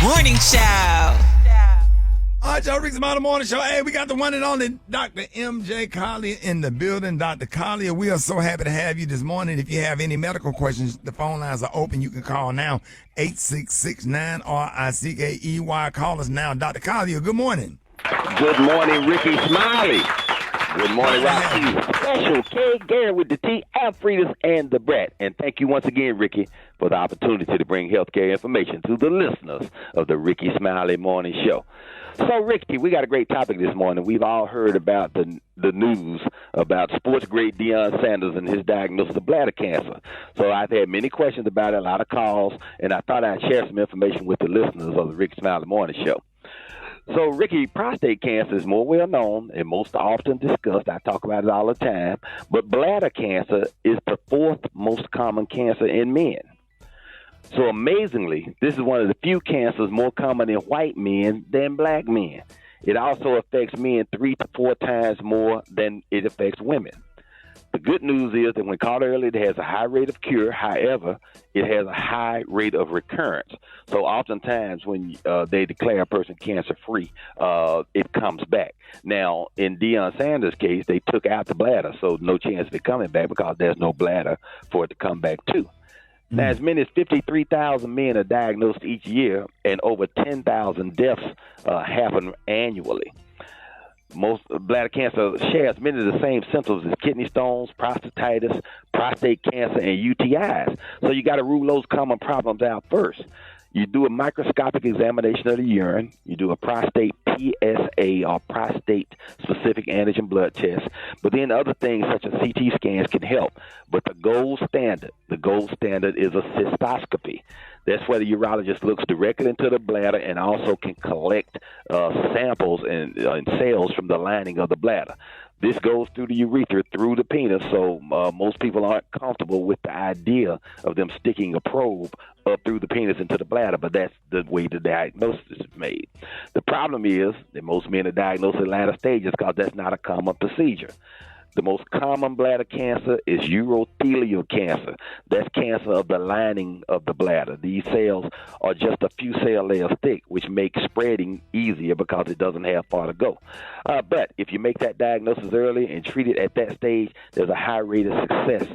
Morning Show. All right, y'all, Rickey Smiley Morning Show. Hey, we got the one and only Dr. M.J. Collier in the building. Dr. Collier, we are so happy to have you this morning. If you have any medical questions, the phone lines are open. You can call now, 866-9-RICKEY. Call us now. Dr. Collier, good morning. Good morning, Rickey Smiley. Good morning, Rocky. Special K. Gary with the T, Alfredas, and the Brat. And thank you once again, Rickey, for the opportunity to bring healthcare information to the listeners of the Rickey Smiley Morning Show. So, Rickey, we got a great topic this morning. We've all heard about the news about sports great Deion Sanders and his diagnosis of bladder cancer. So I've had many questions about it, a lot of calls, and I thought I'd share some information with the listeners of the Rickey Smiley Morning Show. So, Rickey, prostate cancer is more well known and most often discussed. I talk about it all the time. But bladder cancer is the fourth most common cancer in men. So, amazingly, this is one of the few cancers more common in white men than black men. It also affects men 3 to 4 times more than it affects women. The good news is that when caught early, it has a high rate of cure. However, it has a high rate of recurrence. So oftentimes when they declare a person cancer-free, it comes back. Now, in Deion Sanders' case, they took out the bladder, so no chance of it coming back because there's no bladder for it to come back to. Now, as many as 53,000 men are diagnosed each year, and over 10,000 deaths happen annually. Most bladder cancer shares many of the same symptoms as kidney stones, prostatitis, prostate cancer, and UTIs. So you got to rule those common problems out first. You do a microscopic examination of the urine. You do a prostate PSA, or prostate-specific antigen blood test. But then other things such as CT scans can help. But the gold standard is a cystoscopy. That's where the urologist looks directly into the bladder and also can collect samples and cells from the lining of the bladder. This goes through the urethra, through the penis, so most people aren't comfortable with the idea of them sticking a probe up through the penis into the bladder, but that's the way the diagnosis is made. The problem is that most men are diagnosed in latter stages because that's not a common procedure. The most common bladder cancer is urothelial cancer. That's cancer of the lining of the bladder. These cells are just a few cell layers thick, which makes spreading easier because it doesn't have far to go. But if you make that diagnosis early and treat it at that stage, there's a high rate of success.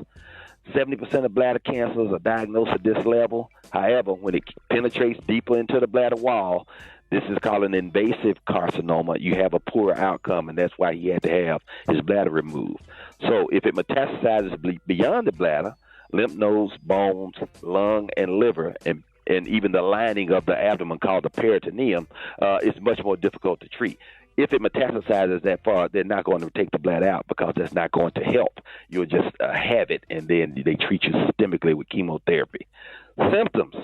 70% of bladder cancers are diagnosed at this level. However, when it penetrates deeper into the bladder wall, this is called an invasive carcinoma. You have a poor outcome, and that's why he had to have his bladder removed. So if it metastasizes beyond the bladder, lymph nodes, bones, lung, and liver, and even the lining of the abdomen called the peritoneum, is much more difficult to treat. If it metastasizes that far, they're not going to take the bladder out because that's not going to help. You'll just have it, and then they treat you systemically with chemotherapy. Symptoms.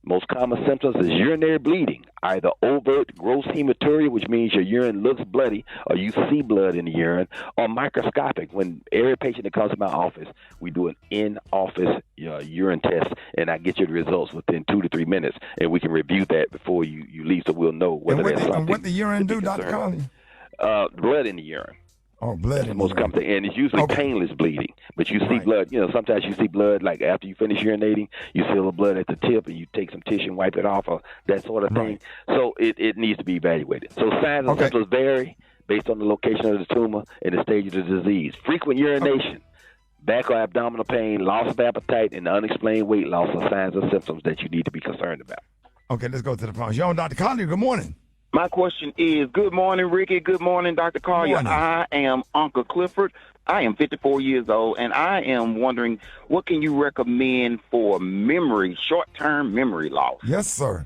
Most common symptoms is urinary bleeding, either overt gross hematuria, which means your urine looks bloody or you see blood in the urine, or microscopic. When every patient that comes to my office, we do an in-office urine test, and I get you the results within 2 to 3 minutes, and we can review that before you leave so we'll know whether there's something. And what the urine do, Dr. Collier? Blood in the urine. Oh, blood. That's the most common thing, and it's usually painless bleeding. But you see blood, sometimes you see blood, like after you finish urinating, you feel the blood at the tip, and you take some tissue and wipe it off, or that sort of thing. So it needs to be evaluated. So signs and symptoms vary based on the location of the tumor and the stage of the disease. Frequent urination, back or abdominal pain, loss of appetite, and unexplained weight loss are signs and symptoms that you need to be concerned about. Okay, let's go to the phone. Yo, Dr. Collier, good morning. My question is, good morning, Rickey. Good morning, Dr. Collier. I am Uncle Clifford. I am 54 years old, and I am wondering, what can you recommend for memory, short-term memory loss? Yes, sir.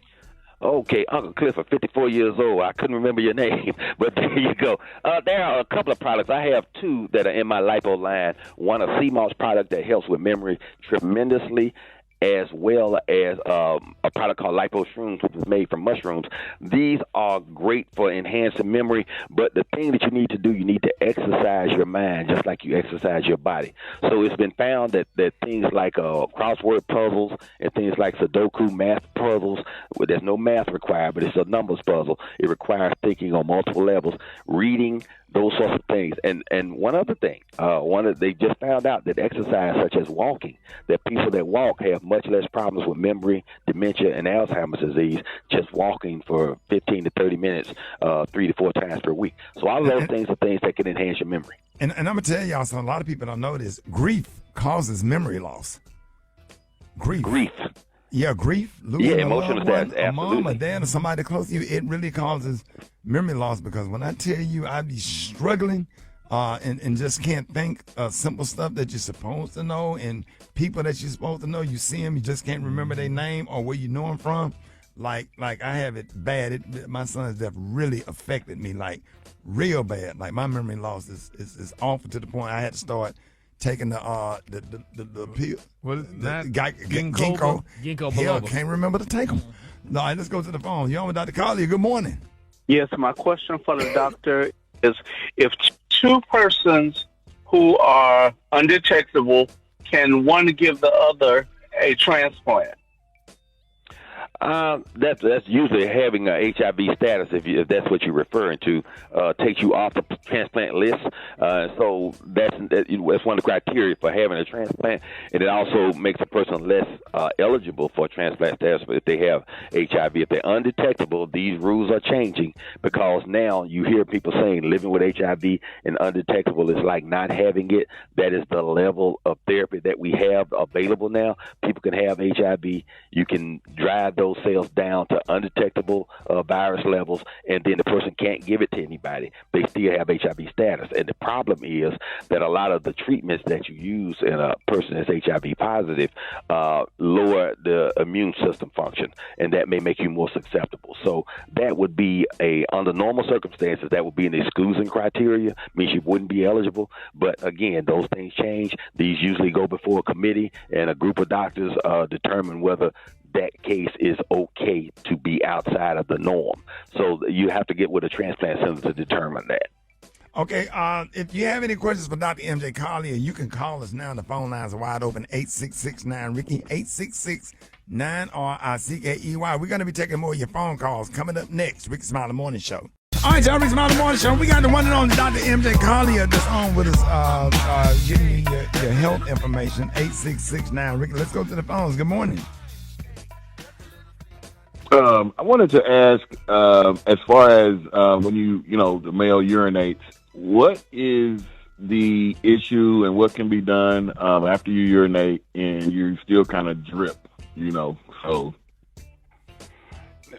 Okay, Uncle Clifford, 54 years old. I couldn't remember your name, but there you go. There are a couple of products. I have 2 that are in my lipo line. One, a CMOS product that helps with memory tremendously, as well as a product called Lipo Shrooms, which is made from mushrooms. These are great for enhancing memory, but the thing that you need to do, you need to exercise your mind just like you exercise your body. So it's been found that things like crossword puzzles and things like Sudoku math puzzles, where there's no math required, but it's a numbers puzzle. It requires thinking on multiple levels. Reading those sorts of things. And one other thing, they just found out that exercise such as walking, that people that walk have much less problems with memory, dementia, and Alzheimer's disease just walking for 15 to 30 minutes 3 to 4 times per week. So all of those things are things that can enhance your memory. And I'm going to tell y'all something, a lot of people don't know this. Grief causes memory loss. Grief. Yeah, grief. Losing emotional status, a mom, absolutely. a dad, or somebody close to you, it really causes memory loss, because when I tell you I be struggling and just can't think of simple stuff that you're supposed to know, and people that you're supposed to know, you see them, you just can't remember their name or where you know them from. Like I have it bad. My son's death really affected me, like real bad. Like my memory loss is awful to the point I had to start taking the pill. What is that? Ginkgo. Hell, can't remember to take them. All right, let's go to the phone. You're on with Dr. Collier. Good morning. Yes, my question for the doctor is, if two persons who are undetectable, can one give the other a transplant? That's usually having a HIV status, if that's what you're referring to, takes you off the transplant list. So that's one of the criteria for having a transplant, and it also makes a person less eligible for transplant status if they have HIV. If they're undetectable, these rules are changing, because now you hear people saying living with HIV and undetectable is like not having it. That is the level of therapy that we have available now. People can have HIV. You can drive those cells down to undetectable virus levels, and then the person can't give it to anybody. They still have HIV status. And the problem is that a lot of the treatments that you use in a person that's HIV positive lower the immune system function, and that may make you more susceptible. So that would be under normal circumstances, that would be an exclusion criteria, means you wouldn't be eligible. But again, those things change. These usually go before a committee, and a group of doctors determine whether that case is okay to be outside of the norm. So you have to get with a transplant center to determine that. Okay, if you have any questions for Dr. MJ Collier, you can call us now. The phone lines are wide open, 866-9-RICKY, 866-9-RICKEY. We're going to be taking more of your phone calls coming up next. Rickey Smiley Morning Show. All right, y'all, Rickey Smiley Morning Show. We got the one and only Dr. MJ Collier that's on with us, giving you your health information, 866-9-RICKY. Let's go to the phones. Good morning. I wanted to ask, as far as when the male urinates, what is the issue and what can be done after you urinate and you still kind of drip, so...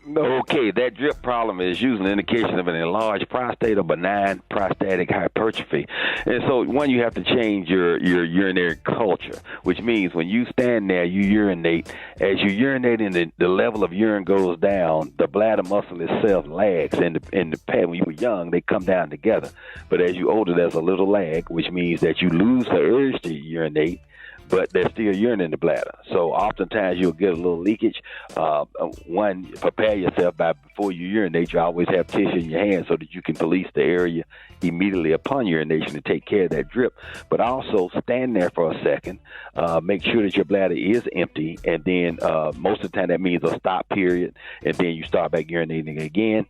Okay, that drip problem is usually an indication of an enlarged prostate or benign prostatic hypertrophy. And so, you have to change your urinary culture, which means when you stand there, you urinate. As you urinate and the level of urine goes down, the bladder muscle itself lags. And the pad, when you were young, they come down together. But as you older, there's a little lag, which means that you lose the urge to urinate, but there's still urine in the bladder. So oftentimes you'll get a little leakage. One, prepare yourself before you urinate. You always have tissue in your hand so that you can police the area immediately upon urination to take care of that drip. But also stand there for a second, make sure that your bladder is empty, and then most of the time that means a stop period, and then you start back urinating again.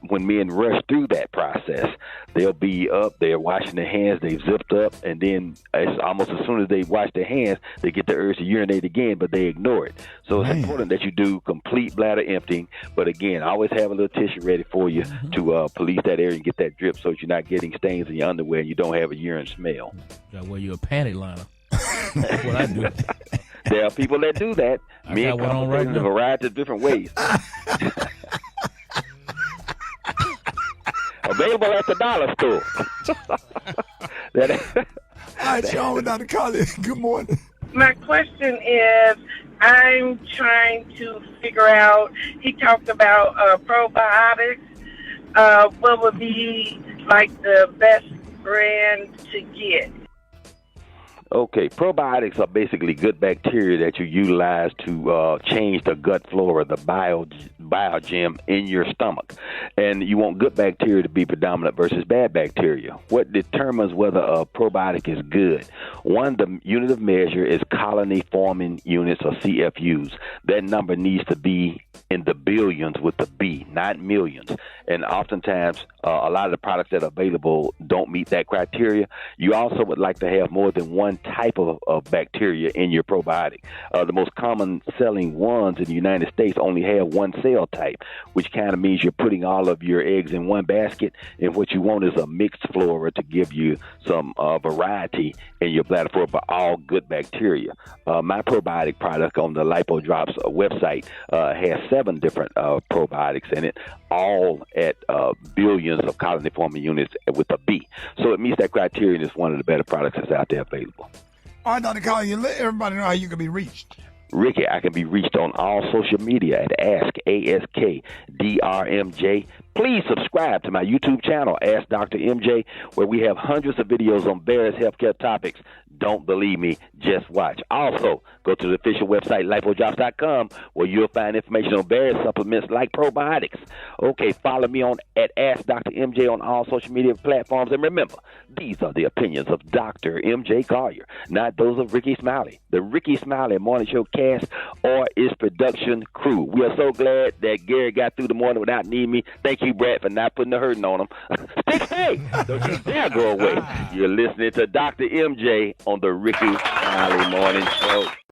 When men rush through that process, they'll be up, they're washing their hands, they've zipped up, and then it's almost as soon as they wash their hands, they get the urge to urinate again, but they ignore it. So it's important that you do complete bladder emptying, but again, always have a little tissue ready for you to police that area and get that drip so that you're not getting stains in your underwear and you don't have a urine smell. Gotta wear you a panty liner. That's what I do. There are people that do that. Men come in a variety of different ways. Available at the dollar store. All right, y'all, with Dr. Collier. Good morning. My question is, I'm trying to figure out, he talked about probiotics. What would be like the best brand to get? Okay, probiotics are basically good bacteria that you utilize to change the gut flora, the biogem in your stomach. And you want good bacteria to be predominant versus bad bacteria. What determines whether a probiotic is good? One, the unit of measure is colony forming units, or CFUs. That number needs to be in the billions with the B, not millions. And oftentimes, a lot of the products that are available don't meet that criteria. You also would like to have more than one type of bacteria in your probiotic. The most common selling ones in the United States only have one cell type, which kind of means you're putting all of your eggs in one basket. And what you want is a mixed flora to give you some variety in your bladder flora, but all good bacteria. My probiotic product on the Lipo Drops website has 7 different probiotics in it, all at billions of colony forming units with a B. So it meets that criteria, and it's one of the better products that's out there available. All right, Dr. Collier, let everybody know how you can be reached. Ricky, I can be reached on all social media at AskDrMJ. Please subscribe to my YouTube channel, Ask Dr. MJ, where we have hundreds of videos on various healthcare topics. Don't believe me, just watch. Also, go to the official website, lipodrops.com, where you'll find information on various supplements like probiotics. Okay, follow me at Ask Dr. MJ on all social media platforms. And remember, these are the opinions of Dr. MJ Collier, not those of Rickey Smiley, the Rickey Smiley Morning Show cast, or its production crew. We are so glad that Gary got through the morning without needing me. Thank you, Brad, for not putting the hurting on him. Hey, don't you dare go away. You're listening to Dr. MJ on the Rickey Smiley Morning Show.